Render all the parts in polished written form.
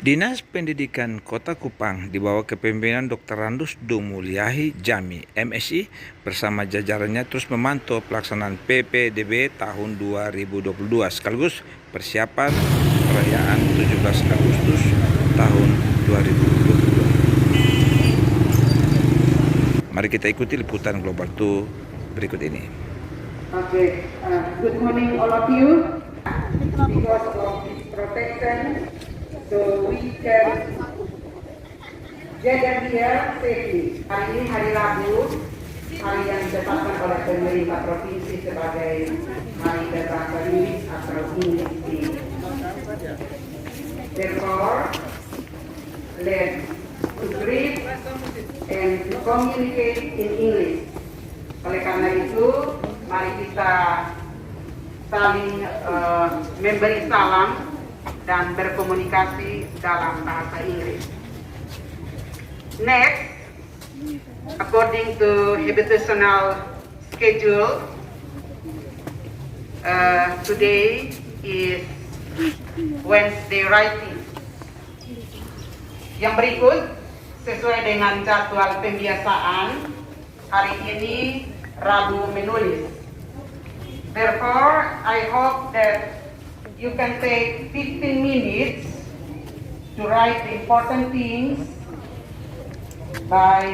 Dinas Pendidikan Kota Kupang di bawah kepemimpinan Dr. Randus Dumulyahi Jami, MSI, bersama jajarannya terus memantau pelaksanaan PPDB tahun 2022 sekaligus persiapan perayaan 17 Agustus tahun 2022. Mari kita ikuti liputan Global 2 berikut ini. Okay, good morning all of you. Because of this protection, so we can jaga dia safely. Hari ini hari Rabu, hari yang ditetapkan oleh pemerintah provinsi sebagai hari berbahasa Inggris atau English Day. Therefore, let's greet and to communicate in English. Oleh karena itu, mari kita saling memberi salam dan berkomunikasi dalam bahasa Inggris. Next, according to habitational schedule, today is Wednesday writing. Yang berikut, sesuai dengan jadwal pembiasaan, hari ini Rabu menulis. Therefore, I hope that you can take 15 minutes to write the important things by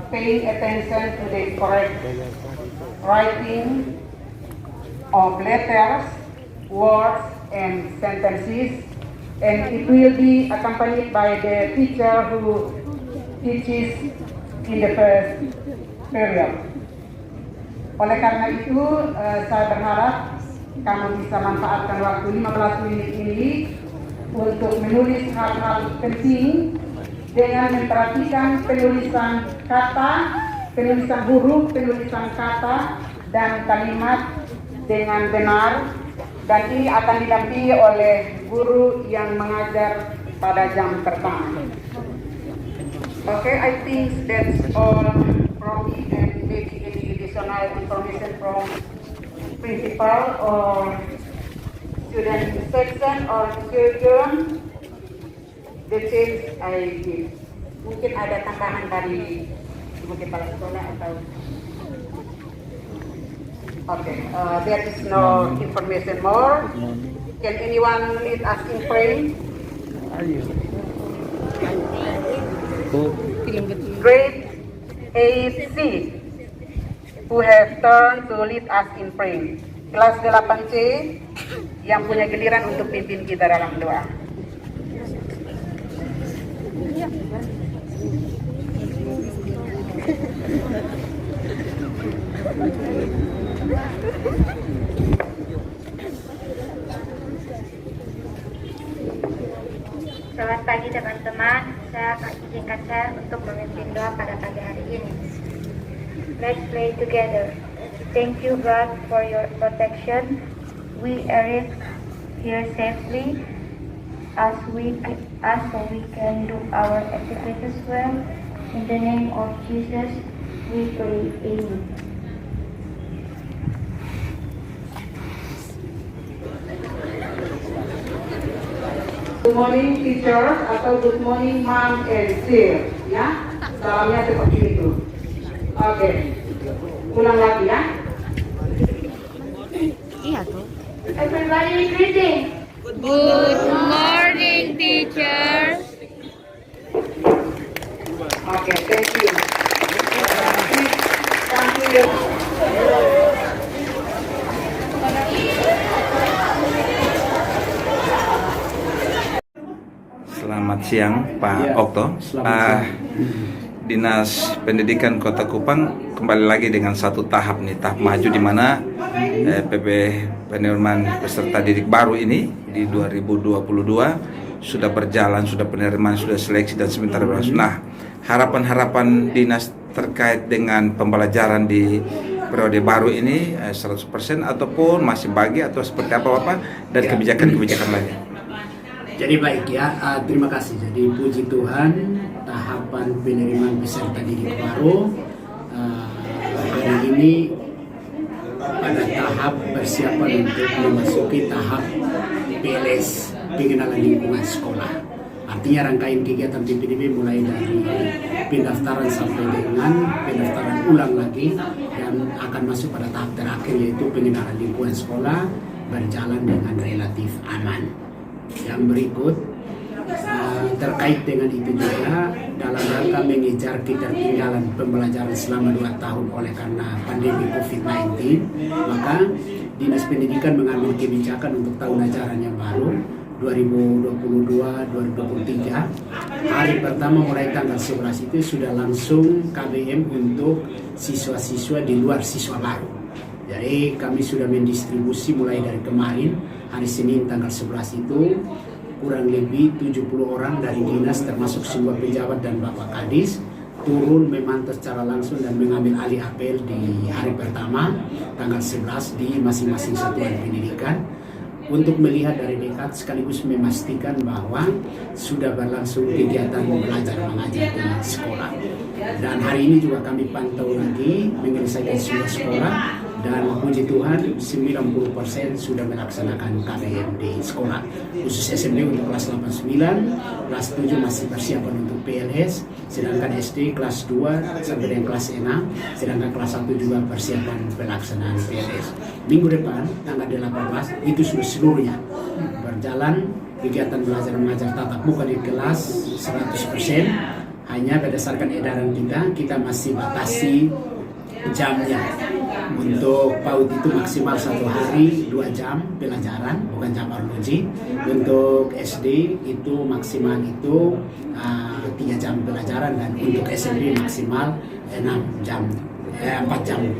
paying attention to the correct writing of letters, words, and sentences, and it will be accompanied by the teacher who teaches in the first period. Oleh karena itu, saya berharap kamu bisa manfaatkan waktu 15 menit ini untuk menulis hal-hal penting dengan memperhatikan penulisan kata, penulisan huruf, penulisan kata, dan kalimat dengan benar. Dan ini akan didampingi oleh guru yang mengajar pada jam pertama. Okay, I think that's all from me, and maybe any additional information from principal or student section or children, the things I give. Mungkin ada tambahan dari ibu kepala sekolah atau okay, there is no information more. Can anyone lead us in prayer? Grade 8C who have turned to lead us in prayer. Kelas 8C yang punya giliran untuk pimpin kita dalam doa. Selamat pagi teman-teman, saya akan izinkan saya untuk memimpin doa pada pagi hari ini. Let's pray together. Thank you God for your protection. We arrive here safely as we can do our activities well. In the name of Jesus, we pray. Amen. Good morning teachers atau good morning mom and sir, ya. Salamnya seperti itu. Oke. Ulang lagi ya. Iya tuh. Everybody greeting. Good morning, teachers. Oke, thank you. Thank you. Selamat siang Pak Okto. Dinas Pendidikan Kota Kupang kembali lagi dengan satu tahap nih, tahap maju di mana PP penerimaan peserta didik baru ini di 2022 sudah berjalan, sudah penerimaan, sudah seleksi dan sebentar berlangsung. Nah, harapan-harapan dinas terkait dengan pembelajaran di periode baru ini 100% ataupun masih bagi atau seperti apa Bapak dan kebijakan-kebijakan lainnya. Jadi baik ya, terima kasih. Jadi puji Tuhan, tahapan penerimaan peserta didik baru hari ini pada tahap persiapan untuk memasuki tahap PLS pengenalan lingkungan sekolah. Artinya rangkaian kegiatan PPDB mulai dari pendaftaran sampai dengan pendaftaran ulang lagi dan akan masuk pada tahap terakhir yaitu pengenalan lingkungan sekolah berjalan dengan relatif aman. Yang berikut terkait dengan itu juga dalam rangka mengejar ketertinggalan pembelajaran selama 2 tahun oleh karena pandemi COVID-19, maka Dinas Pendidikan mengambil kebijakan untuk tahun ajaran yang baru 2022-2023. Hari pertama mulai tanggal 11 itu sudah langsung KBM untuk siswa-siswa di luar siswa baru. Jadi kami sudah mendistribusi mulai dari kemarin hari Senin tanggal 11 itu kurang lebih 70 orang dari dinas termasuk semua pejabat dan Bapak Kadis turun memantau secara langsung dan mengambil alih apel di hari pertama tanggal 11 di masing-masing satuan pendidikan untuk melihat dari dekat sekaligus memastikan bahwa sudah berlangsung kegiatan belajar mengajar di sekolah. Dan hari ini juga kami pantau lagi menyelesaikan semua sekolah dan puji Tuhan 90% sudah melaksanakan KBM di sekolah. Khusus SMP untuk kelas 8-9, kelas 7 masih persiapan untuk PLS, sedangkan SD kelas 2 sampai dengan kelas 6, sedangkan kelas 1 juga persiapan pelaksanaan PLS. Minggu depan, tanggal 18, itu sudah seluruhnya berjalan kegiatan belajar mengajar tatap muka di kelas 100%. Hanya berdasarkan edaran kita masih batasi jamnya. Untuk PAUD itu maksimal 1 hari 2 jam pelajaran, bukan jam arloji. Untuk SD itu maksimal itu 3 jam pelajaran dan untuk SMP maksimal 4 jam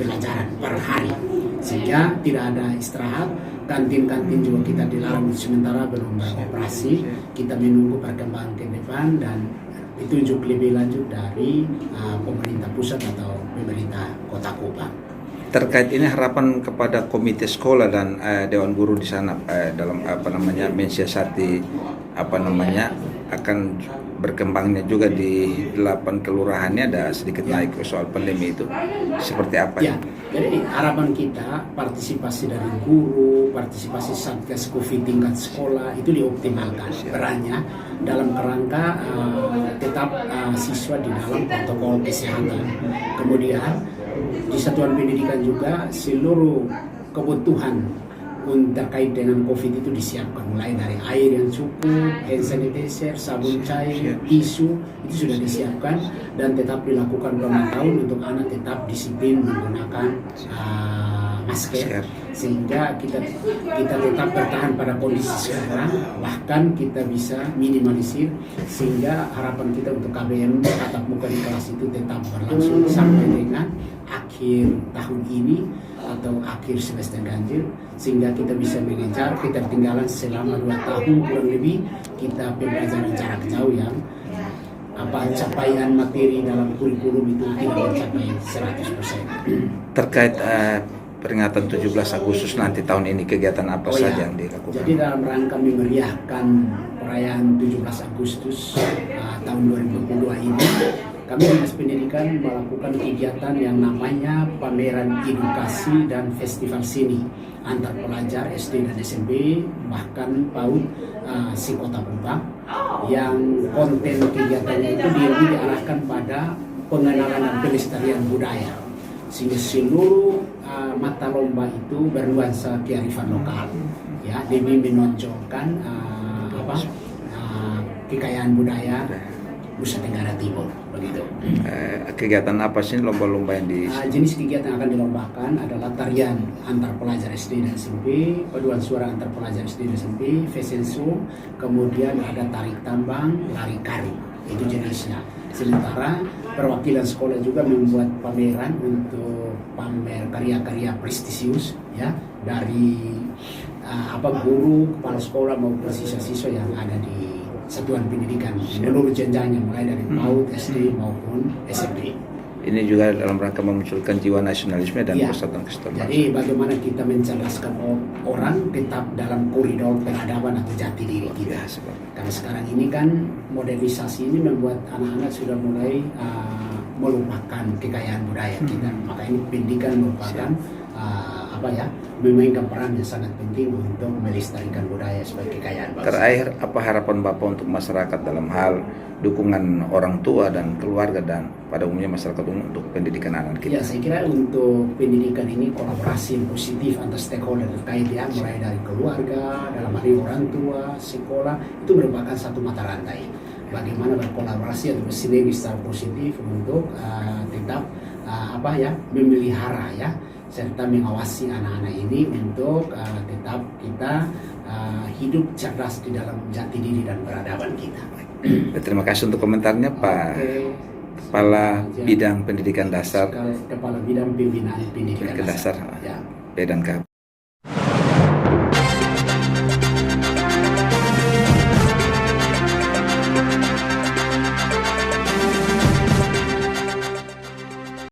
pelajaran per hari. Sehingga tidak ada istirahat. Kantin-kantin juga kita dilarang sementara belum beroperasi. Kita menunggu perkembangan ke depan dan ditunjuk lebih lanjut dari pemerintah pusat atau pemerintah Kota Kupang. Terkait ini harapan kepada komite sekolah dan dewan guru di sana dalam mensiasati akan berkembangnya juga di 8 kelurahannya ada sedikit naik soal pandemi itu seperti apa ya? Jadi harapan kita partisipasi dari guru, partisipasi satgas COVID tingkat sekolah itu dioptimalkan perannya dalam kerangka tetap siswa di dalam protokol kesehatan. Kemudian di satuan pendidikan juga seluruh kebutuhan terkait dengan COVID itu disiapkan, mulai dari air yang cukup, hand sanitizer, sabun cair, tisu itu sudah disiapkan dan tetap dilakukan pemantauan untuk anak tetap disiplin menggunakan masker sehingga kita tetap bertahan pada kondisi sekarang, bahkan kita bisa minimalisir sehingga harapan kita untuk KBM tatap muka di kelas itu tetap berlangsung sampai dengan akhir tahun ini atau akhir semester ganjil sehingga kita bisa mengejar ketertinggalan selama 2 tahun kurang lebih kita pembelajaran jarak jauh yang capaian materi dalam kurikulum itu tidak mencapai 100%. Terkait peringatan 17 Agustus nanti tahun ini kegiatan apa saja yang dilakukan? Jadi dalam rangka memeriahkan perayaan 17 Agustus tahun 2022 ini kami Dinas Pendidikan melakukan kegiatan yang namanya pameran edukasi dan festival seni antar pelajar SD dan SMP bahkan PAUD Kota Kupang yang konten kegiatannya itu diarahkan pada pengenalan dan pelestarian budaya sehingga seluruh mata lomba itu bernuansa kearifan lokal ya demi menonjolkan kekayaan budaya Nusa Tenggara Timur begitu. Kegiatan apa sih lomba-lomba yang di jenis kegiatan yang akan dilombakan adalah tarian antar pelajar SD dan SMP, paduan suara antar pelajar SD dan SMP, fashion show, kemudian ada tarik tambang, lari kari. Itu jenisnya. Sementara perwakilan sekolah juga membuat pameran untuk pamer karya-karya prestisius ya dari guru, kepala sekolah maupun siswa-siswa yang ada di satuan pendidikan menurut jenjangnya mulai dari PAUD, SD maupun SMP. Ini juga dalam rangka memunculkan jiwa nasionalisme dan persatuan kesatuan. Jadi bagaimana kita mencerdaskan orang tetap dalam koridor peradaban atau jati diri kita. Karena sekarang ini kan modernisasi ini membuat anak-anak sudah mulai melupakan kekayaan budaya kita. Maka ini pendidikan merupakan memainkan peran yang sangat penting untuk melestarikan budaya sebagai kekayaan bangsa. Terakhir, apa harapan Bapak untuk masyarakat dalam hal dukungan orang tua dan keluarga dan pada umumnya masyarakat umum untuk pendidikan anak kita? Ya, saya kira untuk pendidikan ini kolaborasi yang positif antar stakeholder terkait ya, mulai dari keluarga, dalam hal ini orang tua, sekolah, itu merupakan satu mata rantai. Bagaimana berkolaborasi atau bersinergi secara positif untuk tetap memelihara ya, serta mengawasi anak-anak ini untuk tetap kita hidup cerdas di dalam jati diri dan peradaban kita. Terima kasih untuk komentarnya Pak Kepala Bidang Pendidikan Dasar Kepala Bidang Pembinaan Pendidikan Dasar Ya. P dan K.